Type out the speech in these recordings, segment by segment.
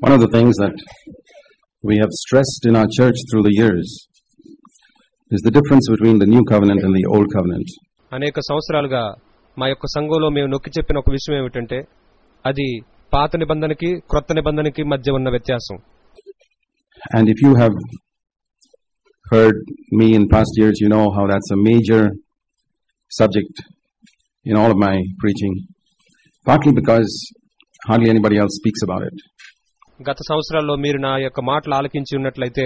One of the things that we have stressed in our church through the years is the difference between the new covenant and the old covenant. అనేక సంవత్సరాలుగా మా యొక్క సంఘంలో మేము నొక్కి చెప్పిన ఒక విషయం ఏమిటంటే అది పాత నిబంధనకి క్రొత్త నిబంధనకి మధ్య ఉన్న వ్యత్యాసం. And if you have heard me in past years, you know how that's a major subject in all of my preaching, partly because hardly anybody else speaks about it. గత సంవత్సరాల్లో మీరు నా యొక్క మాటలు ఆలకించి ఉన్నట్లయితే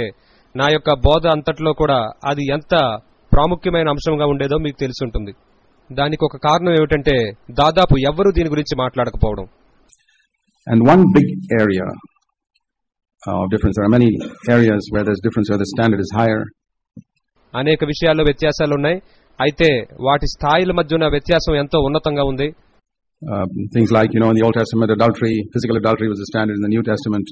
నా యొక్క బోధ అంతట్లో కూడా అది ఎంత ప్రాముఖ్యమైన అంశంగా ఉండేదో మీకు తెలిసి ఉంటుంది. దానికి ఒక కారణం ఏమిటంటే దాదాపు ఎవ్వరూ దీని గురించి మాట్లాడకపోవడం. And one big area of difference, there are many areas where there's difference, where the standard is higher. అనేక విషయాల్లో వ్యత్యాసాలు ఉన్నాయి. అయితే వాటి స్థాయిల మధ్య ఉన్న వ్యత్యాసం ఎంతో ఉన్నతంగా ఉంది. Things like, in the Old Testament, adultery, physical adultery was the standard. In the New Testament,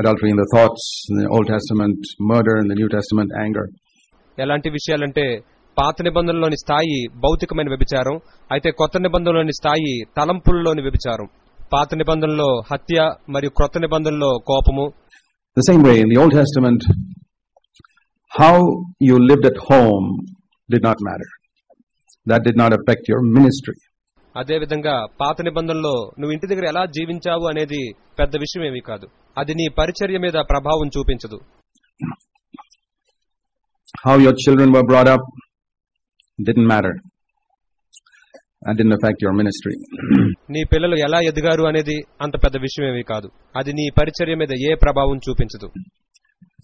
adultery in the thoughts. In the Old Testament, murder. In the New Testament, anger. ఎలాంటి విషయాలంటే పాత నిబంధనలోని స్థాయి భౌతికమైన వ్యభిచారం, అయితే కొత్త నిబంధనలోని స్థాయి తలంపుల్లోని వ్యభిచారం. పాత నిబంధనలో హత్య మరియు క్రొత్త నిబంధనలో కోపము. The same way, in the Old Testament, how you lived at home did not matter. That did not affect your ministry. అదే విధంగా పాత నిబంధనలో నువ్వు ఇంటి దగ్గర ఎలా జీవించావు అనేది పెద్ద విషయం ఏమీ కాదు. అది నీ పరిచర్య మీద ప్రభావం చూపించదు. How your children were brought up didn't matter. That didn't affect your ministry. నీ పిల్లలు ఎలా ఎదిగారు అనేది అంత పెద్ద విషయం ఏమీ కాదు. అది నీ పరిచర్య మీద ఏ ప్రభావం చూపించదు.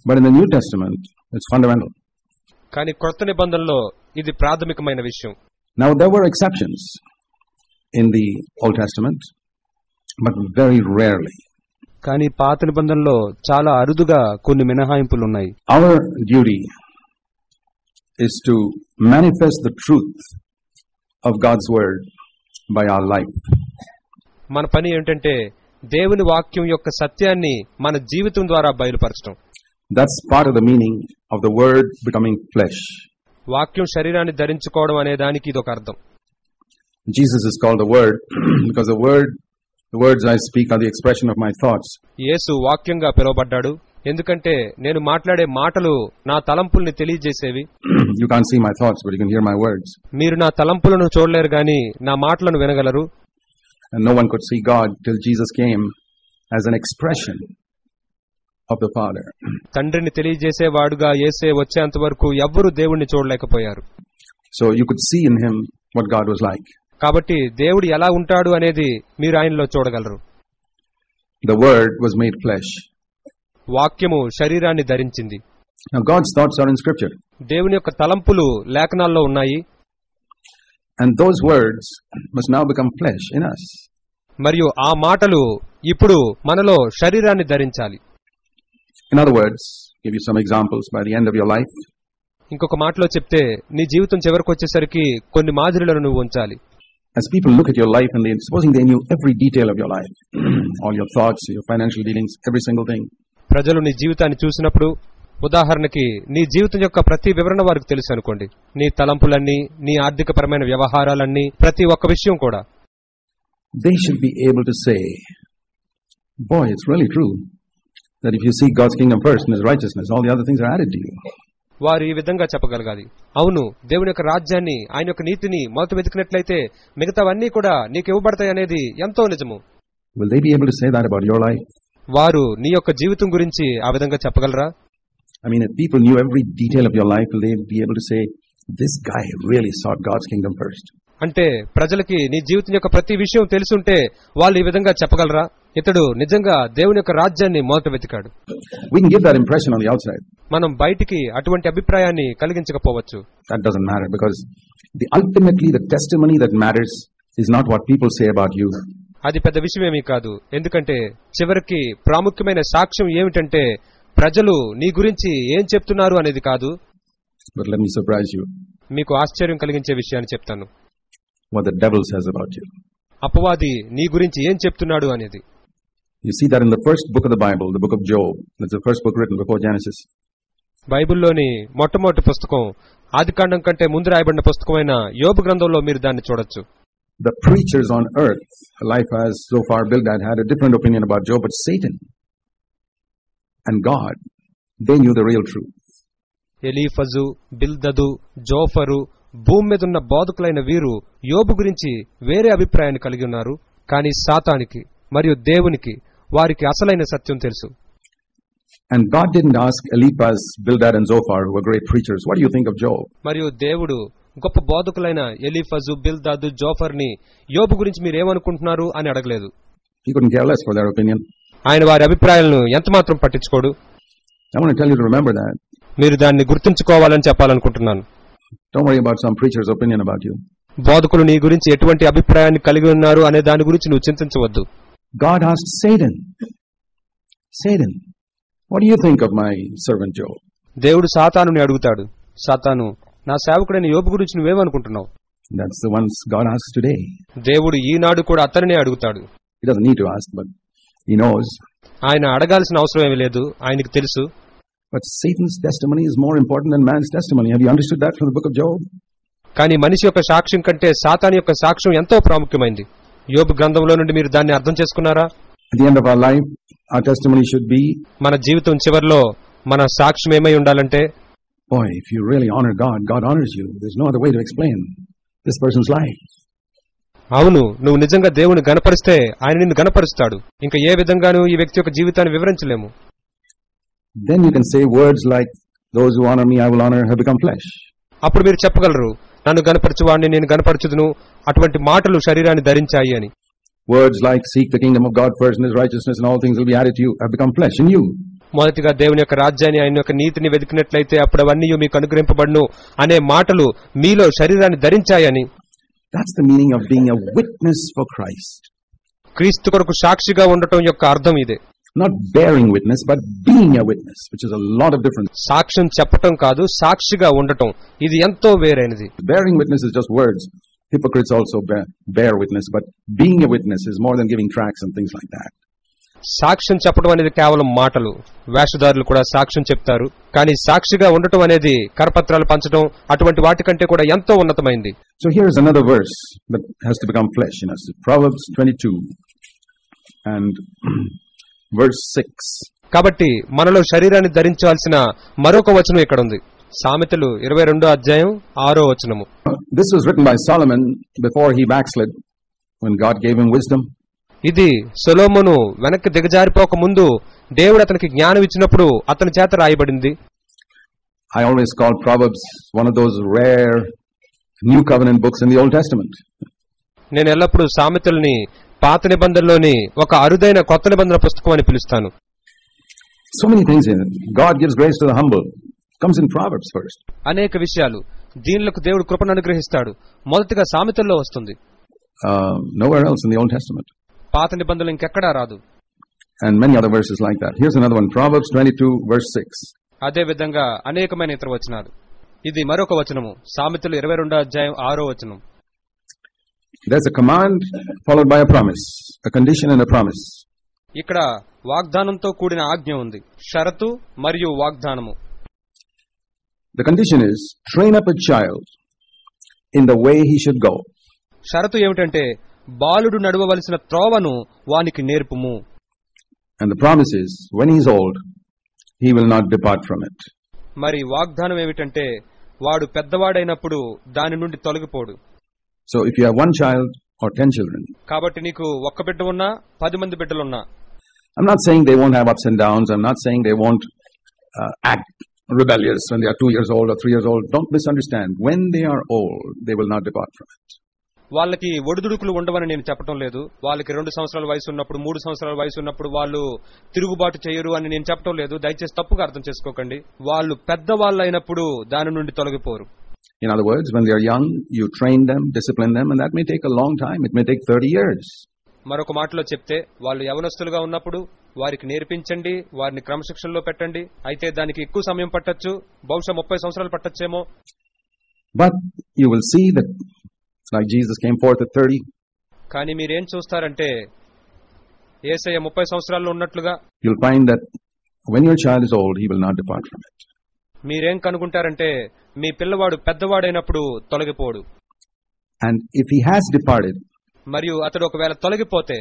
But in the New Testament, it's fundamental. కానీ క్రొత్త నిబంధనలో ఇది ప్రాథమికమైన విషయం. Now there were exceptions in the Old Testament, but very rarely. కానీ పాత నిబంధనలో చాలా అరుదుగా కొన్ని మినహాయింపులు ఉన్నాయి. Our duty is to manifest the truth of God's word by our life. మన పని ఏంటంటే దేవుని వాక్యం యొక్క సత్యాన్ని మన జీవితం ద్వారా బయలుపరచడం. That's part of the meaning of the word becoming flesh. వాక్యం శరీరాన్ని ధరించుకోవడం అనే దానికి ఇదొక అర్థం. Jesus is called the word because the words I speak are the expression of my thoughts. యేసు వాక్యంగా పిలువబడ్డాడు ఎందుకంటే నేను మాట్లాడే మాటలు నా తలంపుల్ని తెలియజేసేవి. You can't see my thoughts, but you can hear my words. మీరు నా తలంపులను చూడలేరు గాని నా మాటలను వినగలరు. And no one could see God till Jesus came as an expression of the Father. తండ్రిని తెలియజేసేవాడుగా యేసే వచ్చేంత వరకు ఎవ్వరూ దేవుణ్ణి చూడలేకపోయారు. So you could see in him what God was like. కాబట్టి దేవుడు ఎలా ఉంటాడు అనేది మీరు ఆయనలో చూడగలరు. The word was made flesh. వాక్యము శరీరాన్ని ధరించింది. Now God's thoughts are in scripture. దేవుని యొక్క తలంపులు లేఖనాల్లో ఉన్నాయి. And those words must now become flesh in us. మరియు ఆ మాటలు ఇప్పుడు మనలో శరీరాన్ని ధరించాలి. In other words, give you some examples by the end of your life. ఇంకొక మాటలో చెప్తే నీ జీవితం చివరికి వచ్చేసరికి కొన్ని మాదిరిలను నువ్వు ఉంచాలి. As people look at your life and supposing they knew every detail of your life, all your thoughts, your financial dealings, every single thing. ప్రజలు నీ జీవితాన్ని చూసినప్పుడు ఉదాహరణకి నీ జీవితం యొక్క ప్రతి వివరణ వారికి తెలుసు అనుకోండి. నీ తలంపులన్నీ, నీ ఆర్థికపరమైన వ్యవహారాలన్నీ, ప్రతి ఒక్క విషయం కూడా. They should be able to say, boy, it's really true that if you seek God's kingdom first and his righteousness, all the other things are added to you. వారు ఈ విధంగా చెప్పగలగాలి. అవును, దేవుని యొక్క రాజ్యాన్ని, ఆయన యొక్క నీతిని మొదట వెతికినట్లయితే మిగతావన్నీ కూడా నీకు ఇవ్వబడతాయి అనేది ఎంతో నిజము. Will they be able to say that about your life? వారు నీ యొక్క జీవితం గురించి ఆ విధంగా చెప్పగలరా? I mean, if people knew every detail of your life, will they be able to say, this guy really sought God's kingdom first? అంటే ప్రజలకి నీ జీవితం యొక్క ప్రతి విషయం తెలుసుంటే వాళ్ళు ఈ విధంగా చెప్పగలరా? ఇతడు నిజంగా దేవుని యొక్క రాజ్యాన్ని మొదట వెతికాడు. We can give that impression on the outside. మనం బయటికి అటువంటి అభిప్రాయాన్ని కలిగించకపోవచ్చు. That doesn't matter because ultimately the testimony that matters is not what people say about you. అది పెద్ద విషయమేమీ కాదు. ఎందుకంటే చివరికి ప్రాముఖ్యమైన సాక్ష్యం ఏమిటంటే ప్రజలు నీ గురించి ఏం చెప్తున్నారు అనేది కాదు. But let me surprise you. మీకు ఆశ్చర్యం కలిగించే విషయాన్ని చెప్తాను. What the devil says about you. అపవాది నీ గురించి ఏం చెప్తున్నాడు అనేది. You see that in the first book of the Bible, the book of Job. That's the first book written before Genesis. బైబిల్లోని మొట్టమొదటి పుస్తకం ఆదికాండం కంటే ముందు రాయబడిన పుస్తకమైన యోబు గ్రంథంలో మీరు దాన్ని చూడొచ్చు. The preachers on earth, Eliphaz, Zophar, Bildad had a different opinion about Job, but Satan and God, they knew the real truth. Eliphaz, Bildad, Zophar, భూమి మీద ఉన్న బోధకులైన వీరు యోబు గురించి వేరే అభిప్రాయాన్ని కలిగి ఉన్నారు. కానీ సాతానికి మరియు దేవునికి వారికి అసలైన సత్యం తెలుసు. And God didn't ask Eliphaz, Bildad and Zophar, who were great preachers, what do you think of Job? మరియు దేవుడు గొప్ప బోధకులైన ఎలీఫజు, బిల్దాదు, జోఫర్ని యోబు గురించి మీరేమనుకుంటున్నారు అని అడగలేదు. He couldn't care less for their opinion. ఆయన వారి అభిప్రాయాలను ఎంతమాత్రం పట్టించుకోడు. I want to tell you to remember that. మీరు దాన్ని గుర్తుంచుకోవాలని చెప్పాలనుకుంటున్నాను. Don't worry about some preacher's opinion about you. బోధకులు నీ గురించి ఎటువంటి అభిప్రాయాన్ని కలిగి ఉన్నారు అనే దాని గురించి నువ్వు చింతించవద్దు. God asked Satan, what do you think of my servant Job? దేవుడు సాతానుని అడుగుతాడు, సాతాను, నా సేవకుడైన యోబు గురించి నువ్వేమనుకుంటున్నావు? That's the ones God asks today. దేవుడు ఈనాడు కూడా అతనినే అడుగుతాడు. He doesn't need to ask, but he knows. ఆయన అడగాల్సిన అవసరం ఏమీ లేదు, ఆయనకు తెలుసు. But Satan's testimony is more important than man's testimony. Have you understood that from the book of Job? కానీ మనిషి యొక్క సాక్ష్యం కంటే సాతాను యొక్క సాక్ష్యం ఎంతో ప్రాముఖ్యమైంది. యోబు గ్రంథంలో నుండి మీరు దాన్ని అర్థం చేసుకున్నారా? At the end of our life, our testimony should be, మన జీవితం చివరిలో మన సాక్ష్యం ఏమై ఉండాలంటే, boy, if you really honor God, God honors you. There's no other way to explain this person's life. అవును, నువ్వు నిజంగా దేవుని గణపరిస్తే ఆయన నిన్ను గణపరుస్తాడు. ఇంకా ఏ విధంగానూ ఈ వ్యక్తి యొక్క జీవితాన్ని వివరించలేము. Then you can say words like, those who honor me, I will honor, have become flesh. అప్పుడు మీరు చెప్పగలరు, నన్ను గణపరచువాడిని నేను గణపరచుదును, అటువంటి మాటలు శరీరాన్ని ధరించాయి అని. Words like, seek the kingdom of God first and his righteousness and all things will be added to you, have become flesh in you. మొదటిగా దేవుని యొక్క రాజ్యాన్ని, ఆయన యొక్క నీతిని వెతికినట్లయితే అప్పుడు అవన్నీ మీకు అనుగ్రహింపబడును అనే మాటలు మీలో శరీరాన్ని ధరించాయని. That's the meaning of being a witness for Christ. క్రీస్తు కొరకు సాక్షిగా ఉండటం యొక్క అర్థం ఇదే. Not bearing witness, but being a witness, which is a lot of difference. సాక్ష్యం చెప్పటం కాదు, సాక్షిగా ఉండటం, ఇది ఎంతో వేరైనది. Bearing witness is just words. Hypocrites also bear witness, but being a witness is more than giving tracts and things like that. సాక్ష్యం చెప్పడం అనేది కేవలం మాటలు. వేషధారులు కూడా సాక్ష్యం చెప్తారు, కానీ సాక్షిగా ఉండటం అనేది కరపత్రాలు పంచడం అటువంటి వాటి కంటే కూడా ఎంతో ఉన్నతమైంది. So here is another verse that has to become flesh in us. Proverbs 22 and verse 6. కాబట్టి మనలో శరీరాన్ని ధరించాల్సిన మరొక వచనం ఇక్కడ ఉంది. సామెతలు 22:6. This was written by Solomon before he backslid, when God gave him wisdom. ఇది సొలొమోను వెనక్కి దిగజారిపోక ముందు దేవుడు అతనికి జ్ఞానం ఇచ్చినప్పుడు అతని చేత రాయబడింది. I always call Proverbs one of those rare New Covenant books in the Old Testament. నేను ఎల్లప్పుడూ సామెతల్ని పాత నిబంధనలోని ఒక అరుదైన కొత్త నిబంధన పుస్తకం అని పిలుస్తాను. So many things in it. God gives grace to the humble. Comes in Proverbs first. అనేక విషయాలు, దీనులకు దేవుడు కృపను అనుగ్రహిస్తాడు, మొదటిగా సామెతల్లో వస్తుంది. Nowhere else in the Old Testament. పాత నిబంధనలు ఇంకెక్కడా రాదు. And many other verses like that. Here's another one. Proverbs 22 verse 6. అదే విధంగా అనేకమైన ఇతర వచనాలు. ఇది మరొక వచనము, సామెతలు 22:6. There's a command followed by a promise, a condition and a promise. ఇక్కడ వాగ్దానంతో కూడిన ఆజ్ఞ ఉంది, షరతు మరియు వాగ్దానము. The condition is, train up a child in the way he should go. షరతు ఏమిటంటే, బాలుడు నడవవలసిన త్రోవను వానికి నేర్పుము. And the promise is, when he is old, he will not depart from it. మరి వాగ్దానం ఏమిటంటే, వాడు పెద్దవాడైనప్పుడు దాని నుండి తొలగిపోడు. So if you have one child or 10 children, కాబట్టి నీకు ఒక్క బిడ్డ ఉన్నా 10 మంది బిడ్డలున్నా, I'm not saying they won't have ups and downs. I'm not saying they won't act rebellious when they are 2 years old or 3 years old. Don't misunderstand. When they are old, they will not depart from it. వాళ్ళకి ఒడిదుడుకులు ఉండవని నేను చెప్పడం లేదు. వాళ్ళకి 2 సంవత్సరాల వయసు ఉన్నప్పుడు, 3 సంవత్సరాల వయసు ఉన్నప్పుడు వాళ్ళు తిరుగుబాటు చేయరు అని నేను చెప్పడం లేదు. దయచేసి తప్పుగా అర్థం చేసుకోకండి. వాళ్ళు పెద్దవాళ్ళు అయినప్పుడు దాని నుండి తొలగిపోరు. In other words, when they are young, you train them, discipline them, and that may take a long time. It may take 30 years. మరొక మాటలో చెప్తే, వాళ్ళు యవనస్తులుగా ఉన్నప్పుడు వారికి నేర్పించండి, వారిని క్రమశిక్షణలో పెట్టండి. అయితే దానికి ఎక్కువ సమయం పట్టొచ్చు, బహుశా 30 సంవత్సరాలు పట్టొచ్చేమో. But you will see that like Jesus came forth at 30. కానీ మీరేం చూస్తారంటే, యేసయ్య 30 సంవత్సరాల్లో ఉన్నట్లుగా you'll find that when your child is old, he will not depart from it. మీరేం కనుగొంటారంటే, మీ పిల్లవాడు పెద్దవాడైనప్పుడు తొలగిపోడు. And if he has departed, మరియు అతడు ఒకవేళ తొలగిపోతే,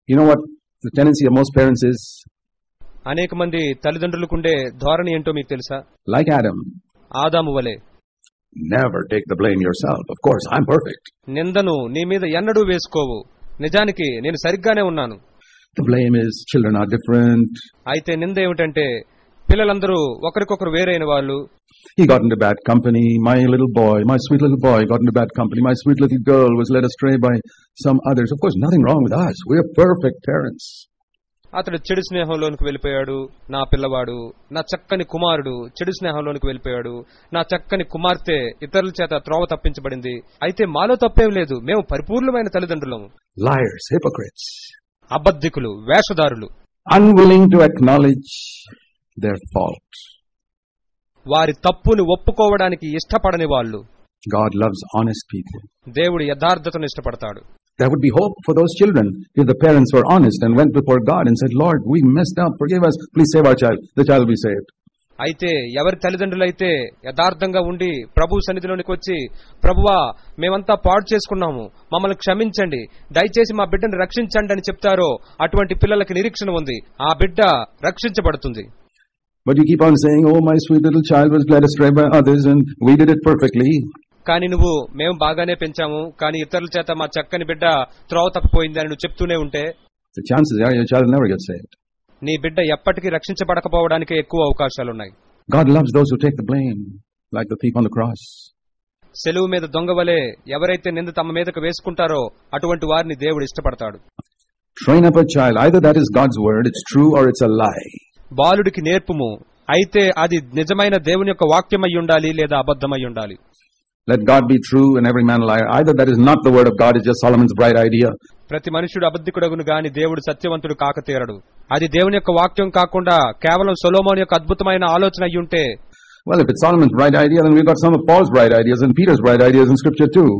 you know what the tendency of most parents is? అనేక మంది తల్లిదండ్రులకుండే ధోరణి ఏంటో మీకు తెలుసా? Like Adam. ఆదాము వలె. Never take the blame yourself. Of course, I'm perfect. నిందను నీ మీద ఎన్నడూ వేసుకోవు. నిజానికి నేను సరిగ్గానే ఉన్నాను. The blame is children are different. అయితే నింద ఏమిటంటే పిల్లలందరూ ఒకరికొకరు వేరైన వాళ్ళు. He got into bad company. My little boy, my sweet little boy got into bad company. My sweet little girl was led astray by some others. Of course, nothing wrong with us. We are perfect parents. అతడు చెడు స్నేహంలోనికి వెళ్ళిపోయాడు. నా పిల్లవాడు, నా చక్కని కుమారుడు చెడు స్నేహంలోనికి వెళ్ళిపోయాడు. నా చక్కని కుమార్తె ఇతరుల చేత త్రోవ తప్పించబడింది. అయితే మాలో తప్పేం లేదు. మేము పరిపూర్ణమైన తల్లిదండ్రులము. Liars, hypocrites. అబద్ధికులు, వేషధారులు. Unwilling to acknowledge their fault. వారి తప్పును ఒప్పుకోవడానికి ఇష్టపడని వాళ్ళు. God loves honest people. దేవుడు యథార్థతను ఇష్టపడతాడు. There would be hope for those children if the parents were honest and went before God and said, Lord, we messed up, forgive us, please save our child. The child will be saved. అయితే ఎవరి తల్లిదండ్రులైతే యథార్థంగా ఉండి ప్రభు సన్నిధిలోనికి వచ్చి, ప్రభువా మేమంతా పాడు చేసుకున్నాము, మమ్మల్ని క్షమించండి, దయచేసి మా బిడ్డను రక్షించండి అని చెప్తారో అటువంటి పిల్లలకి నిరీక్షణ ఉంది. ఆ బిడ్డ రక్షించబడుతుంది. But you keep on saying, oh, my sweet little child was led astray by others and we did it perfectly. కానీ నువ్వు మేము బాగానే పెంచాము, కానీ ఇతరుల చేత మా చక్కని బిడ్డ త్రోవ తప్పిపోయింది అని నువ్వు చెప్తూనే ఉంటే the chances are your child will never get saved. నీ బిడ్డ ఎప్పటికీ రక్షించబడకపోవడానికి ఎక్కువ అవకాశాలున్నాయి. God loves those who take the blame, like the thief on the cross. సెలువు మీద దొంగవలే ఎవరైతే నింద తమ మీదకు వేసుకుంటారో అటువంటి వారిని దేవుడు ఇష్టపడతాడు. Train up a child. Either that is God's word, it's true, or it's a lie. బాలుడికి నేర్పుము, అయితే అది నిజమైన దేవుని యొక్క వాక్యమై ఉండాలి లేదా అబద్ధమై ఉండాలి. Let God be true and every man a liar. Either that is not the word of God, it's just Solomon's bright idea. ప్రతి మనుషుడు అబద్ధికుడగును గాని దేవుడు సత్యవంతుడు కాకతీరడు. అది దేవుని యొక్క వాక్యం కాకుండా కేవలం సొలొమోను యొక్క అద్భుతమైన ఆలోచన అయ్యుంటే, well, if it's Solomon's bright idea, then we've got some of Paul's bright ideas and Peter's bright ideas in scripture too.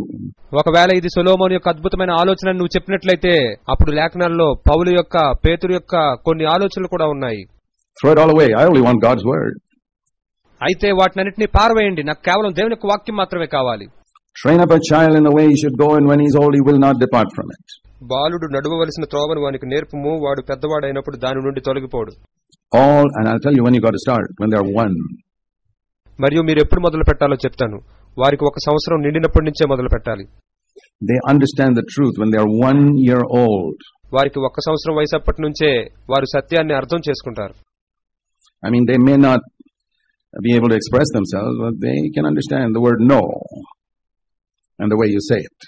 ఒకవేళ ఇది సొలొమోను యొక్క అద్భుతమైన ఆలోచన నువ్వు చెప్పినట్లయితే అప్పుడు లేఖనాల్లో పౌలు యొక్క, పేతురు యొక్క కొన్ని ఆలోచనలు కూడా ఉన్నాయి. Throw it all away. I only want God's word. అయితే వాటినన్నిటినీ పారవేయండి, నాకు కేవలం దేవుని యొక్క వాక్యం మాత్రమే కావాలి. Train up a child in the way he should go, and when he's old, he will not depart from it. బాలుడు నడువవలసిన త్రోవను వానికి నేర్పుము, వాడు పెద్దవాడైనప్పుడు దాని నుండి తొలగిపోడు. All, and I'll tell you when you got to start, when they're 1. మరియు మీరు ఎప్పుడు మొదలు పెట్టాలో చెప్తాను. వారికి 1 సంవత్సరం నిండినప్పటి నుంచే మొదలు పెట్టాలి. They understand the truth when they're 1 year old. వారికి 1 సంవత్సరం వయసు అప్పటి నుంచే వారు సత్యాన్ని అర్థం చేసుకుంటారు. I mean, they may not be able to express themselves, but they can understand the word no and the way you say it.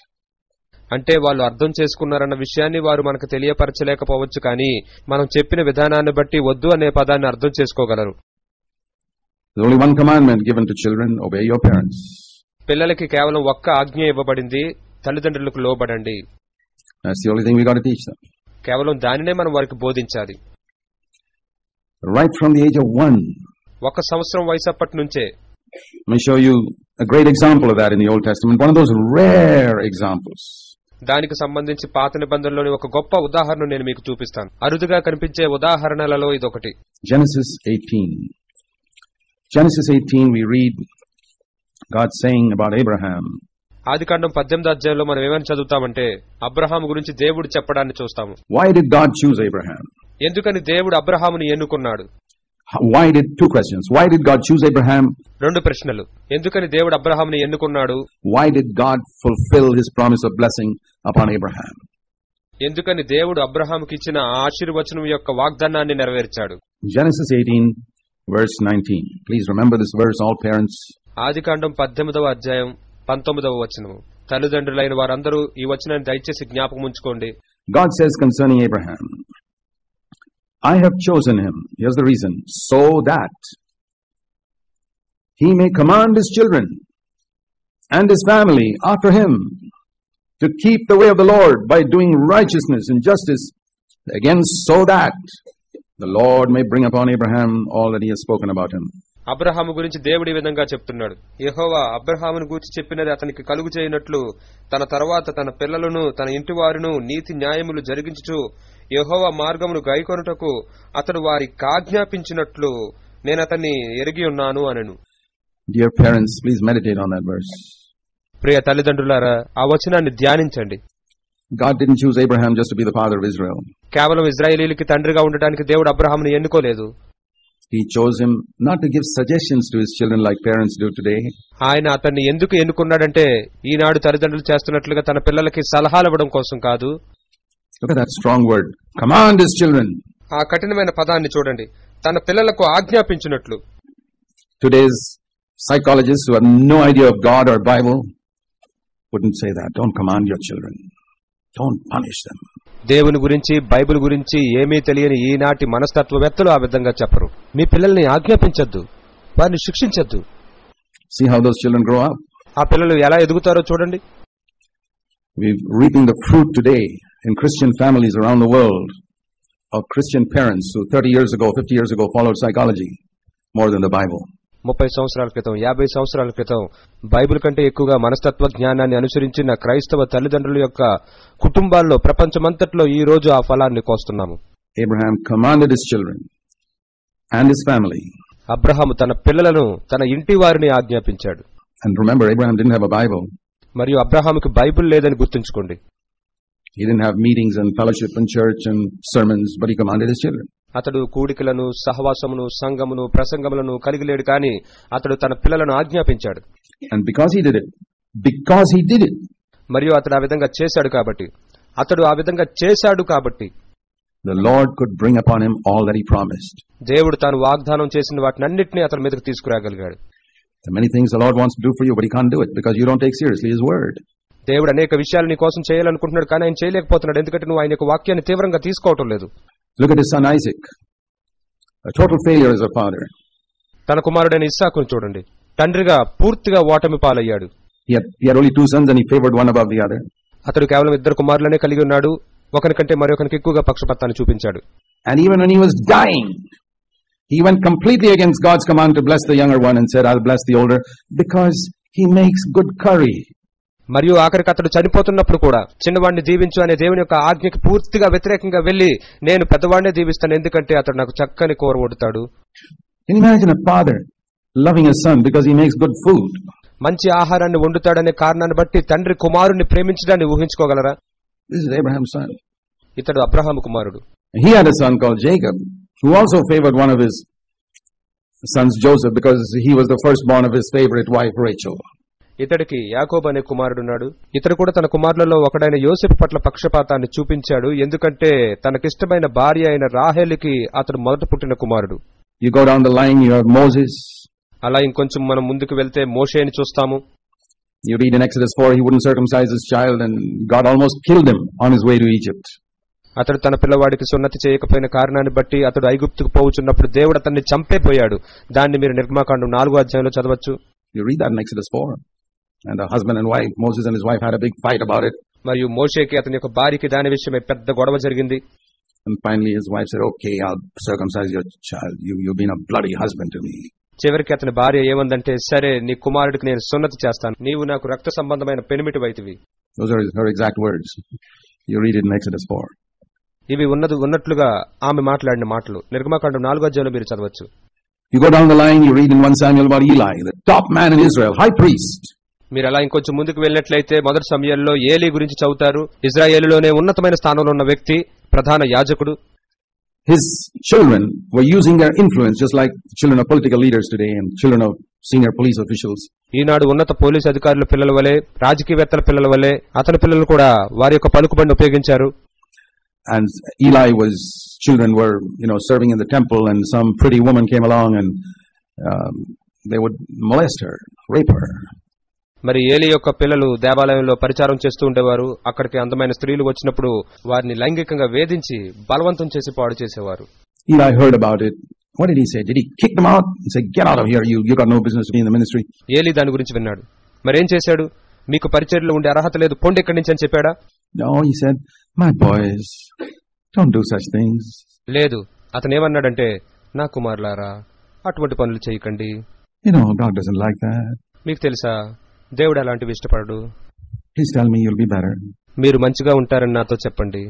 అంటే వాళ్ళు అర్థం చేసుకున్నారన్న విషయాన్ని వారు మనకు తెలియపరచలేకపోవచ్చు, కానీ మనం చెప్పిన విధానాన్ని బట్టి వద్దు అనే పదాన్ని అర్థం చేసుకోగలరు. There's only one commandment given to children: obey your parents. పిల్లలకి కేవలం ఒక్క ఆజ్ఞ ఇవ్వబడింది, తల్లిదండ్రులకు లోబడండి. That's the only thing we got to teach them. కేవలం దానినే మనం వారికి బోధించాలి. Right from the age of 1. 1 సంవత్సరం వయసు అప్పటి నుంచే. Let me show you a great example of that in the Old Testament. One of those rare examples. దానికి సంబంధించి పాత నిబంధనలోని ఒక గొప్ప ఉదాహరణ నేను మీకు చూపిస్తాను. అరుదుగా కనిపించే ఉదాహరణలలో ఇదొకటి. Genesis 18. Genesis 18 we read God saying about Abraham. ఆదికాండం 18వ అధ్యాయంలో మనం ఏమని చదువుతామంటే అబ్రహాము గురించి దేవుడు చెప్పడాన్ని చూస్తాము. Why did God choose Abraham? ఎందుకని దేవుడు అబ్రహాముని ఎన్నుకున్నాడు? Why did, 2 questions. Why did God choose Abraham? 2 ప్రశ్నలు. ఎందుకని దేవుడు అబ్రహాముని ఎన్నుకున్నాడు? Why did God fulfill his promise of blessing upon Abraham? ఎందుకని దేవుడు అబ్రహాముకి ఇచ్చిన ఆశీర్వచనం యొక్క వాగ్దానాన్ని నెరవేర్చాడు? Genesis 18 verse 19. Please remember this verse, all parents. ఆదికాండం 18వ అధ్యాయం 19వ వచనము. తల్లిదండ్రులైన వారందరూ ఈ వచనాన్ని దయచేసి జ్ఞాపకం ఉంచుకోండి. God says concerning Abraham, I have chosen him, here's the reason, so that he may command his children and his family after him to keep the way of the Lord by doing righteousness and justice, again so that the Lord may bring upon Abraham all that he has spoken about him. Abraham గురించి దేవుడి విధంగా చెప్తున్నాడు. యెహోవా అబ్రహామును గూర్చి చెప్పినది అతనికి కలుగు చేయనట్లు తన తర్వాత తన పిల్లలను తన ఇంటి వారును నీతి న్యాయములు జరిగించుచు యెహోవా మార్గమును గైకొనుటకు అతడు వారికి ఆజ్ఞాపించినట్లు నేను అతన్ని ఎరిగి ఉన్నాను అనెను. Dear parents, please meditate on that verse. ప్రియ తల్లిదండ్రులారా, ఆ వచనాన్ని ధ్యానించండి. God didn't choose Abraham just to be the father of Israel. కేవలం ఇశ్రాయేలీయులకి తండ్రిగా ఉండడానికి దేవుడు అబ్రహామును ఎన్నుకోలేదు. He chose him not to give suggestions to his children like parents do today. ఆయన అతన్ని ఎందుకు ఎన్నుకున్నాడంటే ఈనాడు తల్లిదండ్రులు చేస్తున్నట్లుగా తన పిల్లలకి సలహాలు ఇవ్వడం కోసం కాదు. Look at that strong word. Command his children. ఆ కఠినమైన పదాన్ని చూడండి. తన పిల్లలకు ఆజ్ఞాపించినట్లు. Today's psychologists who have no idea of God or Bible wouldn't say that. Don't command your children. Don't punish them. దేవుని గురించి బైబిల్ గురించి ఏమీ తెలియని ఈనాటి మనస్తత్వవేత్తలు ఆ విధంగా చెప్పరు. మీ పిల్లల్ని ఆజ్ఞాపించొద్దు, వారిని శిక్షించొద్దు. See how those children grow up. ఆ పిల్లలు ఎలా ఎదుగుతారో చూడండి. We're reaping the fruit today in Christian families around the world of Christian parents who 30 years ago, 50 years ago followed psychology more than the Bible. 30 సంవత్సరాల క్రితం 50 సంవత్సరాల క్రితం Bible కంటే ఎక్కువగా మనస్తత్వ జ్ఞానాన్ని అనుసరించిన క్రైస్తవ తల్లిదండ్రుల యొక్క కుటుంబాల్లో ప్రపంచమంతట్లో ఈ రోజు ఆ ఫలాన్ని కోస్తున్నాము. Abraham commanded his children and his family. Abraham తన పిల్లలను తన ఇంటి వారిని ఆజ్ఞాపించాడు. And remember, Abraham didn't have a Bible. మరియు అబ్రహాముకి బైబిల్ లేదని గుర్తుంచుకోండి. He didn't have meetings and fellowship and church and sermons, but he commanded his children. అతడు కూడికలను, సహవాసమును, సంఘమును, ప్రసంగములను కలిగి లేడు, కానీ అతడు తన పిల్లలను ఆజ్ఞాపించాడు. And because he did it, మరియు అతడు ఆ విధంగా చేశాడు కాబట్టి the Lord could bring upon him all that he promised. దేవుడు తాను వాగ్దానం చేసిన వాటినన్నిటినీ అతని మీదకు తీసుకురాగలిగాడు. There are many things the Lord wants to do for you, but he can't do it because you don't take seriously his word. దేవుడు అనేక విషయాలు నీ కోసం చేయాలనుకుంటున్నాడు, కానీ ఆయన చేయలేకపోతున్నాడు, ఎందుకంటే నువ్వు ఆయన యొక్క వాక్యాన్ని తీవ్రంగా తీసుకోవటం లేదు. Look at his son Isaac, a total failure as a father. తన కుమారుడైన ఇస్సాకును చూడండి. తండ్రిగా పూర్తిగా ఓటమి పాలయ్యాడు. He had only 2 sons and he favored one above the other. అతడు కేవలం 2 కుమారులనే కలిగి ఉన్నాడు. ఒకరికంటే మరొకరికి ఎక్కువగా పక్షపాతాన్ని చూపించాడు. And even when he was dying, he went completely against God's command to bless the younger one and said, I'll bless the older because he makes good curry. మరియు ఆఖరికి అతడు చనిపోతున్నప్పుడు కూడా చిన్నవాడిని దీవించు అనే దేవుని యొక్క ఆజ్ఞకి పూర్తిగా వ్యతిరేకంగా వెళ్లి నేను పెద్దవాడినే దీవిస్తాను, ఎందుకంటే అతడు నాకు చక్కని కూర వండుతాడు. Imagine a father loving his son because he makes good food. మంచి ఆహారాన్ని వండుతాడనే కారణాన్ని బట్టి తండ్రి కుమారుడిని ప్రేమించడాన్ని ఊహించుకోగలరా? This is Abraham's son. ఇతడు అబ్రహాము కుమారుడు. He had a son called Jacob who also favored one of his sons, Joseph, because he was the firstborn of his favorite wife Rachel. ఇతడికి యాకోబు అనే కుమారుడున్నాడు. ఇతడు కూడా తన కుమారులలో ఒకడైన యోసేపు పట్ల పక్షపాతాన్ని చూపించాడు, ఎందుకంటే తనకిష్టమైన భార్య అయిన రాహేలుకి అతడు మొదట పుట్టిన కుమారుడు. You go down the line, you have Moses. అలా ఇంకొంచెం మనం ముందుకు వెళ్తే మోషేని చూస్తాము. You read in Exodus 4, he wouldn't circumcise his child and God almost killed him on his way to Egypt. అతడు తన పిల్లవాడికి సున్నతి చేయకపోయిన కారణాన్ని బట్టి అతడు ఐగుప్తుకు పోవుచున్నప్పుడు దేవుడు అతన్ని చంపేపోయాడు. దాన్ని మీరు నిర్గమాకాండం 4వ అధ్యాయంలో చదవచ్చు. You read that in Exodus 4. And the husband and wife, Moses and his wife had a big fight about it. మరియు మోషేకి అతని యొక్క భార్యకి దాని విషయమై పెద్ద గొడవ జరిగింది. And finally his wife said, okay, I'll circumcise your child. You've been a bloody husband to me. చివరికి అతని భార్య ఏమందంటే, సరే నీ కుమారుడికి నేను సున్నతి చేస్తాను, నీవు నాకు రక్త సంబంధమైన పెనిమిటి వైతివి. Those are her exact words. You read it in Exodus 4. ఇవి ఉన్నట్లుగా ఆమె మాట్లాడిన మాటలు నిర్గమాకాండం 4వ అధ్యాయంలో మీరు చదవచ్చు. You go down the line, you read in 1 Samuel about Eli, the top man in Israel, high priest. మీరు అలా ఇంకొంచెం ముందుకు వెళ్ళినట్లయితే మొదటి సమయంలో ఏలీ గురించి చదువుతారు. ఇజ్రాయేలులోనే ఉన్నతమైన స్థానంలో ఉన్న వ్యక్తి, ప్రధాన యాజకుడు. His children were using their influence just like children of political leaders today and children of senior police officials. ఈనాడు ఉన్నత పోలీసు అధికారుల పిల్లల వలె, రాజకీయవేత్తల పిల్లల వలె అతని పిల్లలు కూడా వారి యొక్క పలుకుబడిని ఉపయోగించారు. And Eli's children were, serving in the temple, and some pretty woman came along and they would molest her, rape her. మరి ఏలీ యొక్క పిల్లలు దేవాలయంలో పరిచారం చేస్తూ ఉండేవారు. అక్కడికి అందమైన స్త్రీలు వచ్చినప్పుడు వారిని లైంగికంగా వేధించి బలవంతం చేసి పాడు చేసేవారు. Eli heard about it. What did he say? Did he kick them out and say, get out of here, you got no business to be in the ministry? Eli దాని గురించి విన్నాడు. మరేం చేశాడు? మీకు పరిచర్యలో ఉండే అర్హత లేదు, పొండి ఎక్కడి నుంచి అని చెప్పాడా? No, he said, my boys, don't do such things. లేదు, అతను ఏమన్నాడంటే, నా కుమారులారా అటువంటి పనులు చేయకండి. God doesn't like that. మీకు తెలుసా, దేవుడు అలాంటివి ఇష్టపడడు. Please tell me you'll be better. మీరు మంచిగా ఉంటారని నాతో చెప్పండి.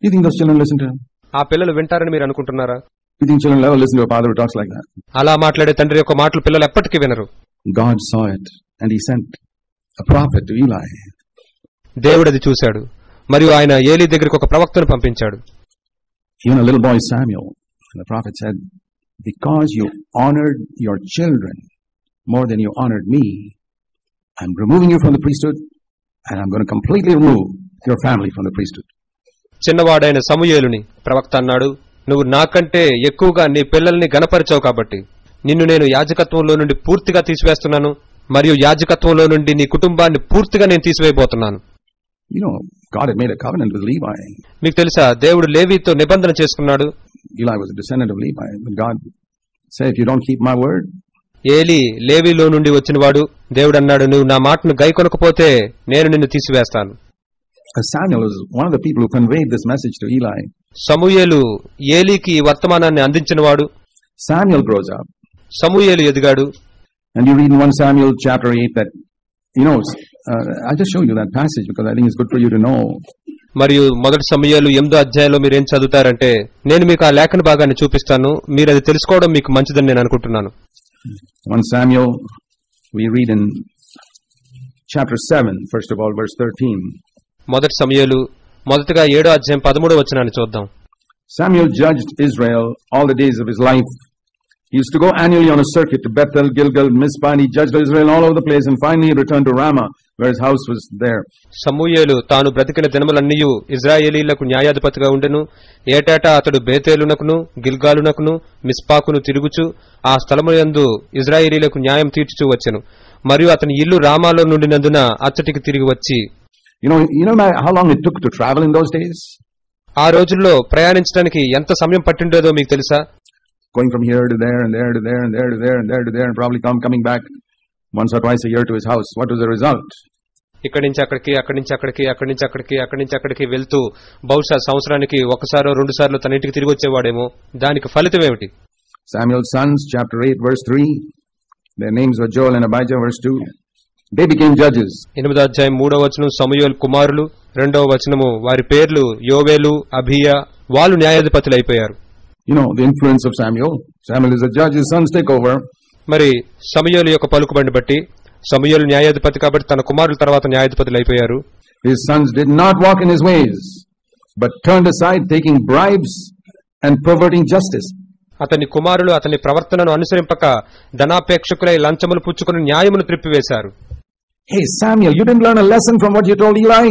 You think those children listen to him? ఆ పిల్లలు వింటారని మీరు అనుకుంటున్నారా? You think children ever listen to a father who talks like that? అలా మాట్లాడే తండ్రి యొక్క మాటలు పిల్లలు ఎప్పటికీ వినరు. God saw it and he sent a prophet to Eli. దేవుడు అది చూశాడు, మరియు ఆయన ఏలీ దగ్గరికి ఒక ప్రవక్తను పంపించాడు. Even a little boy Samuel, the prophet said, because you honored your children more than you honored me, I'm removing you from the priesthood and I'm going to completely remove your family from the priesthood. చిన్నవాడైన సమూయేలుని ప్రవక్త అన్నాడు, నువ్వు నాకంటే ఎక్కువగా నీ పిల్లల్ని గణపరిచావు కాబట్టి నిన్ను నేను యాజకత్వంలో నుండి పూర్తిగా తీసివేస్తున్నాను, మరియు యాజకత్వంలో నుండి నీ కుటుంబాన్ని పూర్తిగా నేను తీసివేయబోతున్నాను. You know, God had made a covenant with Levi. మీకు తెలుసా, దేవుడు లేవీతో నిబంధన చేసుకున్నాడు. Eli was a descendant of Levi. But God said, if you don't keep my word, Eli లేవీలో నుండి వచ్చినవాడు. దేవుడు అన్నాడు, నువ్వు నా మాటను గైకొనకపోతే నేను నిన్ను తీసివేస్తాను. Samuel was one of the people who conveyed this message to Eli. సమూయేలు ఏలీకి వర్తమానాన్ని అందించినవాడు. Samuel grows up. సమూయేలు ఎదిగాడు. And you read in 1 Samuel chapter 8 that, I'll just show you that passage because I think it's good for you to know. మరియు మొదటి సమూయేలు 8వ అధ్యాయంలో మీరు ఏం చదువుతారంటే, నేను మీకు ఆ లేఖన భాగాన్ని చూపిస్తాను, మీరు అది తెలుసుకోవడం మీకు మంచిదని నేను అనుకుంటున్నాను. 1 Samuel, we read in chapter 7, first of all, verse 13. మొదటి సమూయేలు మొదటిగా 7వ అధ్యాయం 13వ వచనాన్ని చూద్దాం. Samuel judged Israel all the days of his life. He used to go annually on a circuit to Bethel, Gilgal, Mizpah, and he judged Israel all over the place, and finally he returned to Ramah, where his house was there. సమూయేలు తాను బ్రతికిన దినములన్నీయు ఇశ్రాయేలీయులకు న్యాయాధిపతిగా ఉండెను. ఏటేటా అతడు బేతేలునకును గిల్గాలునకును మిస్పాకును తిరుగుచు ఆ స్థలముయందు ఇశ్రాయేలీయులకు న్యాయం తీర్చుచూ వచ్చెను. మరియు అతని ఇల్లు రామాలో నుండినందున అచ్చటికి తిరిగి వచ్చి, You know how long it took to travel in those days? ఆ రోజుల్లో ప్రయాణించడానికి ఎంత సమయం పట్టిండేదో మీకు తెలుసా? Going from here to there and there to there and there to there and there to there and probably coming back once or twice a year to his house. What was the result? ఇక్కడి నుంచి అక్కడికి, అక్కడి నుంచి అక్కడికి, అక్కడి నుంచి అక్కడికి, అక్కడి నుంచి అక్కడికి వెళ్తూ బహుశా సంవత్సరానికి ఒకసారో 2 సార్లు తన ఇంటికి తిరిగి వచ్చేవాడేమో. దానికి ఫలితం ఏమిటి? Samuel's sons, chapter 8, verse 3. Their names were Joel and Abijah, verse 2. They became judges. 8వ అధ్యాయం 3వ వచనం సమూయేలు కుమారులు. 2వ వచనము వారి పేర్లు యోవేలు, అబీయా. వాళ్ళు న్యాయాధిపతులు అయిపోయారు. The influence of Samuel. Samuel is a judge, his sons take over. మరి సమూయేలు యొక్క పలుకుబడిని బట్టి సమూయేలు న్యాయాధిపతి కాబట్టి తన కుమారుల తర్వాత న్యాయాధిపతులు అయిపోయారు. His sons did not walk in his ways, but turned aside, taking bribes and perverting justice. అతని కుమారులు అతని ప్రవర్తనను అనుసరింపక ధనాపేక్షకులై లంచములు పుచ్చుకుని న్యాయమును త్రిప్పివేశారు. Hey Samuel, you didn't learn a lesson from what you told Eli?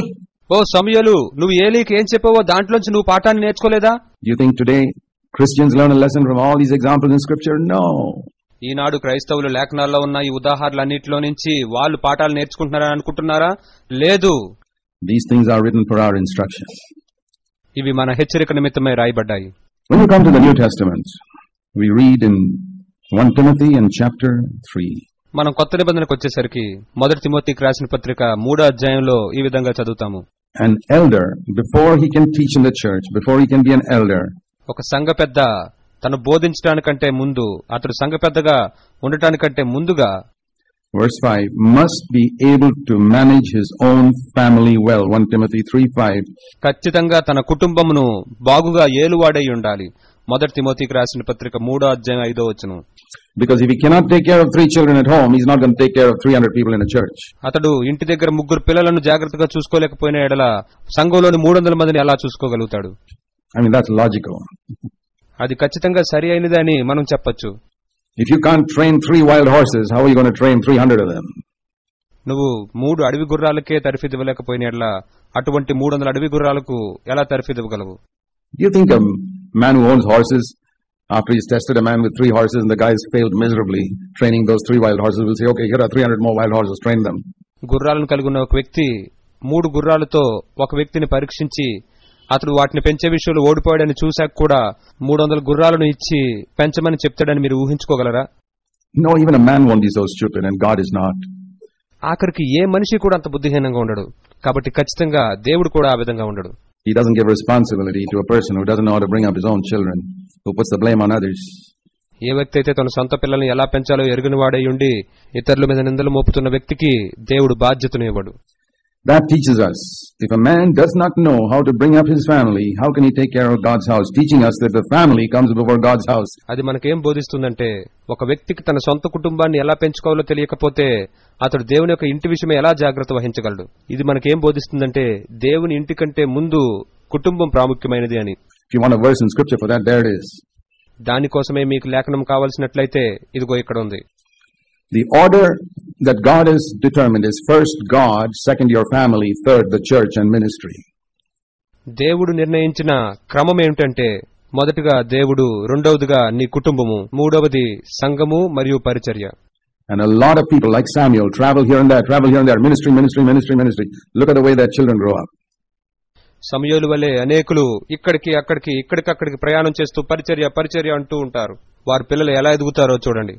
ఓ సమూయేలు, నువ్వు ఏలీకి ఏం చెప్పావో దాంట్లోంచి నువ్వు పాఠాన్ని నేర్చుకోలేదా? Do you think today Christians learn a lesson from all these examples in scripture? No. ఈనాడు క్రైస్తవులు లేఖనాల్లో ఉన్న ఈ ఉదాహరణలన్నిటిలో నుంచి వాళ్ళు పాఠాలు నేర్చుకుంటున్నారని అనుకుంటున్నారా? లేదు. These things are written for our instruction. ఇవి మన హెచ్చరిక నిమిత్తమై రాయబడ్డాయి. When you come to the New Testament, we read in 1 Timothy and chapter 3. మనం కొత్త నిబంధనకు వచ్చేసరికి మొదటి తిమోతికి రాసిన పత్రిక 3వ అధ్యాయంలో ఈ విధంగా చదువుతాము. An elder, before he can teach in the church, before he can be an elder, ఒక సంఘ పెద్ద తను బోధించడానికంటే ముందు, అతడు సంఘ పెద్దగా ఉండటానికంటే ముందుగా, verse 5, must be able to manage his own family well. 1 Timothy 3:5. ఖచ్చితంగా తన కుటుంబమును బాగుగా ఏలువాడై ఉండాలి. మొదటి తిమోతికి రాసిన పత్రిక 3వ అధ్యాయం 5వ వచనం. Because if he cannot take care of 3 children at home, he's not going to take care of 300 people in a church. అతడు ఇంటి దగ్గర 3 పిల్లలను జాగ్రత్తగా చూసుకోలేకపోయిన ఎడల సంఘంలోని 300 మందిని ఎలా చూసుకోగలుగుతాడు? I mean, that's logical. అది ఖచ్చితంగా సరి అయినదని మనం చెప్పొచ్చు. If you can't train 3 wild horses, how are you going to train 300 of them? నువ్వు 3 అడవి గుర్రాలకే తరఫీదివ్వలేకపోయిన ఎడల అటువంటి 300 అడవి గుర్రాలకు ఎలా తరఫీదివ్వగలవు? Do you think a man who owns horses, after he's tested a man with 3 horses and the guy has failed miserably training those 3 wild horses, will say, okay, here are 300 more wild horses, train them? గుర్రాలను కలిగి ఉన్న ఒక వ్యక్తి 3 గుర్రాలతో ఒక వ్యక్తిని పరీక్షించి అతడు వాటిని పెంచే విషయంలో ఓడిపోయాడని చూశాక కూడా 300 గుర్రాలను ఇచ్చి పెంచమని చెప్తాడని మీరు ఊహించుకోగలరా? No, even a man won't be so stupid, and God is not. ఆఖరికి ఏ మనిషి కూడా అంత బుద్ధిహీనంగా ఉండడు. కాబట్టి ఖచ్చితంగా దేవుడు కూడా ఆ విధంగా ఉండడు. He doesn't give responsibility to a person who doesn't know how to bring up his own children, who puts the blame on others. ఏ వ్యక్తి అయితే తన సొంత పిల్లల్ని ఎలా పెంచాలో ఎరిగిన వాడై ఉండి ఇతరుల మీద నిందలు మోపుతున్న వ్యక్తికి దేవుడు బాధ్యతను ఇవ్వడు. That teaches us, if a man does not know how to bring up his family, how can he take care of God's house? Teaching us that the family comes before God's house. అది మనకేం బోధిస్తుందంటే, ఒక వ్యక్తికి తన సొంత కుటుంబాన్ని ఎలా పెంచుకోవాలో తెలియకపోతే అతడు దేవుని యొక్క ఇంటి విషయమే ఎలా జాగ్రత్త వహించగలడు. ఇది మనకేం బోధిస్తుందంటే, దేవుని ఇంటి కంటే ముందు కుటుంబం ప్రాముఖ్యమైనది అని. If you want a verse in scripture for that, there it is. దానికోసమే మీకు లేఖనం కావాల్సినట్లయితే ఇదిగో ఇక్కడ ఉంది. The order that God has determined is first God, second your family, third the church and ministry. దేవుడు నిర్ణయించిన క్రమం ఏమిటంటే, మొదటిగా దేవుడు, రెండవదిగా నీ కుటుంబము, మూడవది సంఘము మరియు పరిచర్య. And a lot of people like Samuel travel here and there, ministry. Look at the way their children grow up. సమూయేలు వలె అనేకులు ఇక్కడికక్కడికి ప్రయాణం చేస్తూ పరిచర్య అంటూ ఉంటారు. వారి పిల్లలు ఎలా ఎదుగుతారో చూడండి.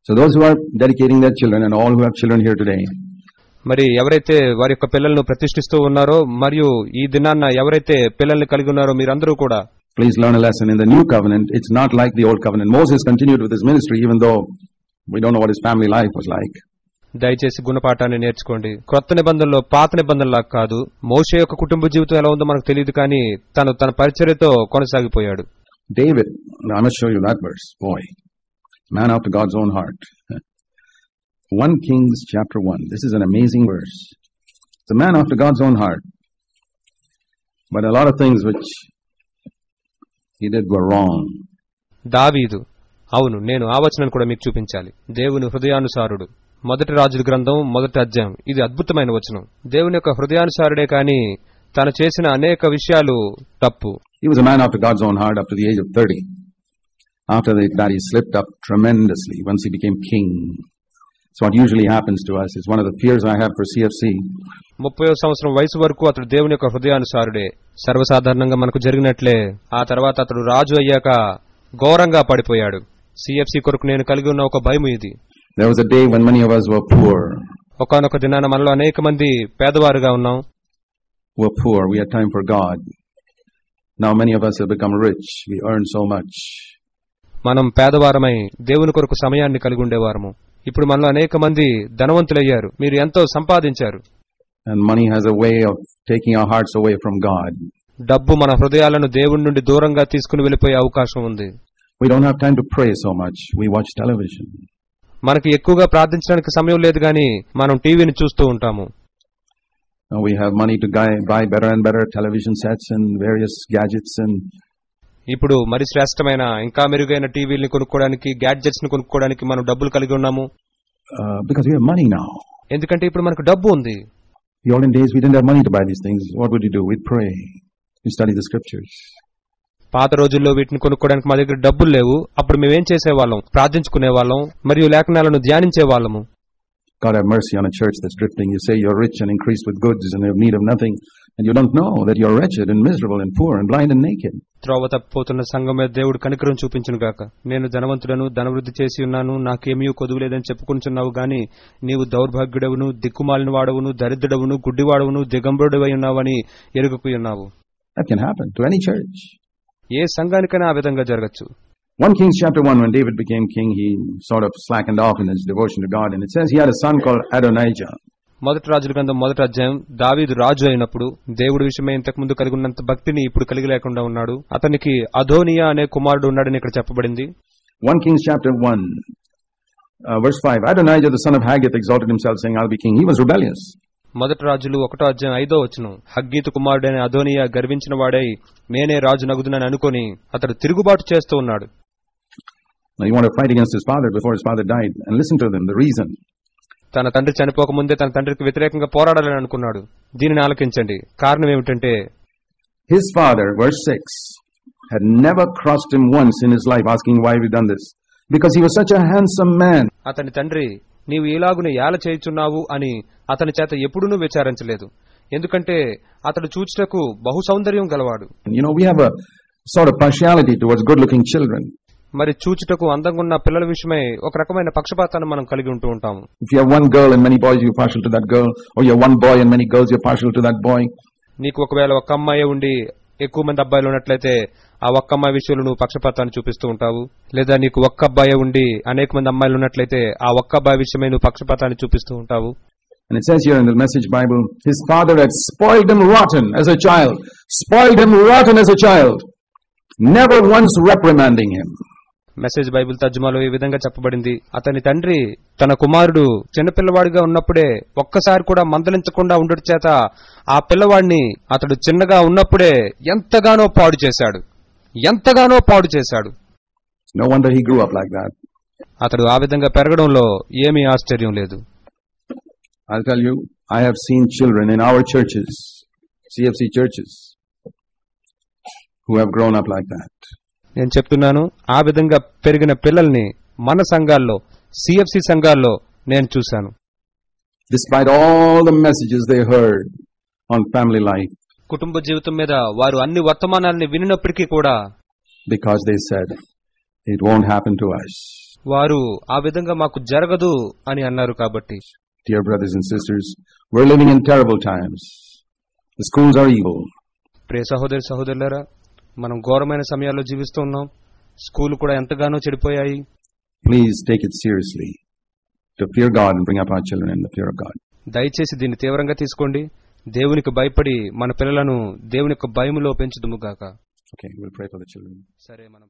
So those who are dedicating their children and all who have children here today, మరి ఎవరైతే వారి యొక్క పిల్లలను ప్రతిష్ఠిస్తూ ఉన్నారో మరియు ఈ దినాన్న ఎవరైతే పిల్లల్ని కలిగి ఉన్నారో మీరందరూ కూడా, please learn a lesson. In the new covenant, it's not like the old covenant. Moses continued with his ministry even though we don't know what his family life was like. దయచేసి గుణపాఠాన్ని నేర్చుకోండి. క్రొత్త నిబంధనలో పాత నిబంధనలా కాదు. మోషే యొక్క కుటుంబ జీవితం ఎలా ఉందో మనకు తెలియదు, కానీ తన పరిచర్యతో కొనసాగిపోయాడు. David, I must show you that verse. Boy, man after God's own heart. 1 Kings chapter 1. This is an amazing verse. It's a man after God's own heart. But a lot of things which he did were wrong. దావీదు, అవును, నేను ఆ వచనాన్ని కూడా మీకు చూపించాలి. దేవుని హృదయానుసారుడు. మొదటి రాజుల గ్రంథం 1వ అధ్యాయం. ఇది అద్భుతమైన వచనం. దేవుని యొక్క హృదయానుసారుడే, కానీ తను చేసిన అనేక విషయాలు తప్పు. He was a man after God's own heart up to the age of 30. After that, he slipped up tremendously once he became king. So what usually happens to us is one of the fears I have for CFC. 30వ సంవత్సరం వయసు వరకు అతడు దేవుని యొక్క హృదయానుసారుడే. సర్వసాధారణంగా మనకు జరిగినట్లే ఆ తర్వాత అతడు రాజు అయ్యాక ఘోరంగా పడిపోయాడు. CFC కొరకు నేను కలిగి ఉన్న ఒక భయం ఇది. There was a day when many of us were poor. ఒకానొక దినాన మనలో అనేక మంది పేదవారుగా ఉన్నాం. We're poor. We had time for God. Now many of us have become rich. We earn so much. మనం పేదవారమై దేవుని కొరకు సమయాన్ని కలిగి ఉండేవారము. ఇప్పుడు మనలో అనేక మంది ధనవంతులయ్యారు. మీరు ఎంతో సంపాదించారు. And money has a way of taking our hearts away from God. డబ్బు మన హృదయాలను దేవుని నుండి దూరంగా తీసుకుని వెళ్ళిపోయే అవకాశం ఉంది. We don't have time to pray so much. We watch television. మనకి ఎక్కువగా ప్రార్థించడానికి సమయం లేదు, కానీ మనం టీవీని చూస్తూ ఉంటాము. We have money to buy better and better television sets and various gadgets and ఇప్పుడు మరి శ్రేష్టమైన ఇంకా మెరుగైన టీవీల్ని కొనుక్కోవడానికి, గ్యాడ్జెట్స్ ని కొనుక్కోవడానికి మనం డబ్బులు కలిగి ఉన్నాము. Because we have money now. ఎందుకంటే ఇప్పుడు మనకు డబ్బు ఉంది. The olden days we didn't have money to buy these things. What would you do? We'd pray. We study the scriptures. పాత రోజుల్లో వీటిని కొనుక్కోవడానికి మా దగ్గర డబ్బులు లేవు. అప్పుడు మేమేం చేసేవాళ్ళం? ప్రార్థించుకునేవాళ్ళం మరియు లేఖనాలను ధ్యానించేవాళ్ళము. God have mercy on a church that's drifting. You say you're rich and increased with goods and have need of nothing, and you don't know that you're wretched and miserable and poor and blind and naked. త్రోవ తప్పిపోతున్న సంఘం మీద దేవుడు కనికరం చూపించును గాక. నేను ధనవంతుడను, ధనవృద్ధి చేసి ఉన్నాను, నాకేమీ కొదువులేదని చెప్పుకుంటున్నావు, గాని నీవు దౌర్భాగ్యుడవును, దిక్కుమాలిన వాడవును, దరిద్రుడవును, గుడ్డివాడవును, దిగంబరుడవై ఉన్నావని ఎరుగుకుయి ఉన్నావు. That can happen to any church. ఏ సంఘానికైనా ఆ విధంగా జరగచ్చు. 1 Kings chapter 1, when David became king, he sort of slackened off in his devotion to God, and it says he had a son called Adonijah. మొదటి రాజుల గ్రంథం 1వ అధ్యాయం. దావీదు రాజు అయినప్పుడు దేవుడి విషయమై ఇంతకు ముందు కలిగి ఉన్నంత భక్తిని ఇప్పుడు కలిగి లేకుండా ఉన్నాడు. అతనికి అదోనియా అనే కుమారుడు ఉన్నాడని ఇక్కడ చెప్పబడింది. 1 Kings chapter 1, verse 5. Adonijah the son of Haggith exalted himself, saying, I'll be king. He was rebellious. మొదటి రాజులు 1వ అధ్యాయం 5వ వచనం. హగ్గీతు కుమారుడైన అదోనియా గర్వించిన వాడై నేనే రాజు నగుదునని అనుకొని అతడు తిరుగుబాటు చేస్తూ ఉన్నాడు. Now he wanted to fight against his father before his father died, and listen to them, the reason. తన తండ్రి చనిపోకముందే తన తండ్రికి వ్యతిరేకంగా పోరాడాలని అనుకున్నాడు. దీనిని ఆలకించండి. కారణం ఏమిటంటే, his father, verse 6, had never crossed him once in his life, asking why we done this, because he was such a handsome man. అతని తండ్రి నీవు ఇలాగున ఏల చేయుచున్నావు అని అతని చేత ఎప్పుడూ విచారించలేదు. ఎందుకంటే అతడు చూచుటకు బహు సౌందర్యం గలవాడు. You know, we have a sort of partiality towards good looking children. మరి చూచుటకు అందంగా ఉన్న పిల్లల విషయమై ఒక రకమైన పక్షపాతాన్ని మనం కలిగి ఉంటూ ఉంటాము. If you have one girl and many boys, you're partial to that girl, or you have one boy and many girls, you're partial to that boy. నీకు ఒకవేళ ఒక్క అమ్మాయి ఉండి ఎక్కువ మంది అబ్బాయిలు ఉన్నట్లయితే ఆ ఒక్క అమ్మాయి విషయంలో నువ్వు పక్షపాతాన్ని చూపిస్తూ ఉంటావు. లేదా నీకు ఒక్క అబ్బాయి ఉండి అనేక మంది అమ్మాయిలు ఉన్నట్లయితే ఆ ఒక్క అబ్బాయి విషయమై నువ్వు పక్షపాతాన్ని చూపిస్తూ ఉంటావు. And it says here in the Message Bible, his father had spoiled him rotten as a child. Spoiled him rotten as a child. Never once reprimanding him. Message Bible తర్జుమాలో ఈ విధంగా చెప్పబడింది, అతని తండ్రి తన కుమారుడు చిన్నపిల్లవాడిగా ఉన్నప్పుడే ఒక్కసారి కూడా మందలించకుండా ఉండడం చేత ఆ పిల్లవాడిని అతడు చిన్నగా ఉన్నప్పుడే ఎంతగానో పాడు చేశాడు. No wonder he grew up like that. అతడు ఆ విధంగా పెరగడంలో ఏమీ ఆశ్చర్యం లేదు. I'll tell you, I have seen children in our churches, CFC churches, who have grown up like that. నేను చెప్తున్నాను, ఆ విధంగా పెరిగిన పిల్లల్ని మన సంఘాల్లో, సిఎఫ్సి సంఘాల్లో నేను చూశాను. Despite all the messages they heard on family life, కుటుంబ జీవితం మీద వారు అన్ని వర్తమానాన్ని వినినప్పటికీ కూడా, because they said, it won't happen to us. వారు ఆ విధంగా మాకు జరగదు అని అన్నారు. కాబట్టి dear brothers and sisters, we're living in terrible times. The schools are evil. ప్రియ సహోదరి సహోదరులారా, మనం ఘోరమైన సమయాల్లో జీవిస్తూ ఉన్నాం. స్కూల్ కూడా ఎంతగానో చెడిపోయాయి. Please take it seriously to fear God and bring up our children in the fear of God. దయచేసి దీన్ని తీవ్రంగా తీసుకోండి. దేవునికి భయపడి మన పిల్లలను దేవుని యొక్క భయములో పెంచుదుముగాక. Okay, we'll pray for the children. సరే, మనం